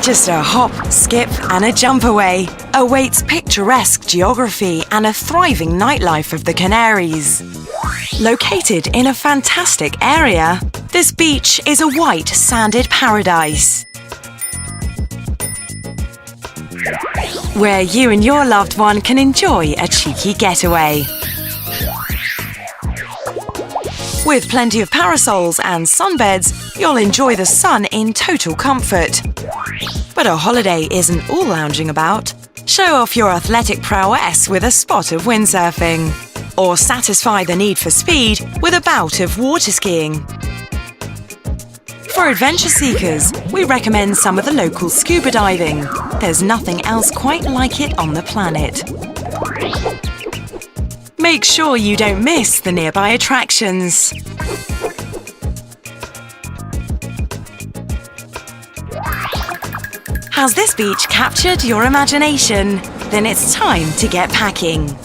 Just a hop, skip and a jump away awaits picturesque geography and a thriving nightlife of the Canaries. Located in a fantastic area, this beach is a white, sanded paradise, where you and your loved one can enjoy a cheeky getaway. With plenty of parasols and sunbeds, you'll enjoy the sun in total comfort. But a holiday isn't all lounging about. Show off your athletic prowess with a spot of windsurfing, or satisfy the need for speed with a bout of water skiing. For adventure seekers, we recommend some of the local scuba diving. There's nothing else quite like it on the planet. Make sure you don't miss the nearby attractions. Has this beach captured your imagination? Then it's time to get packing.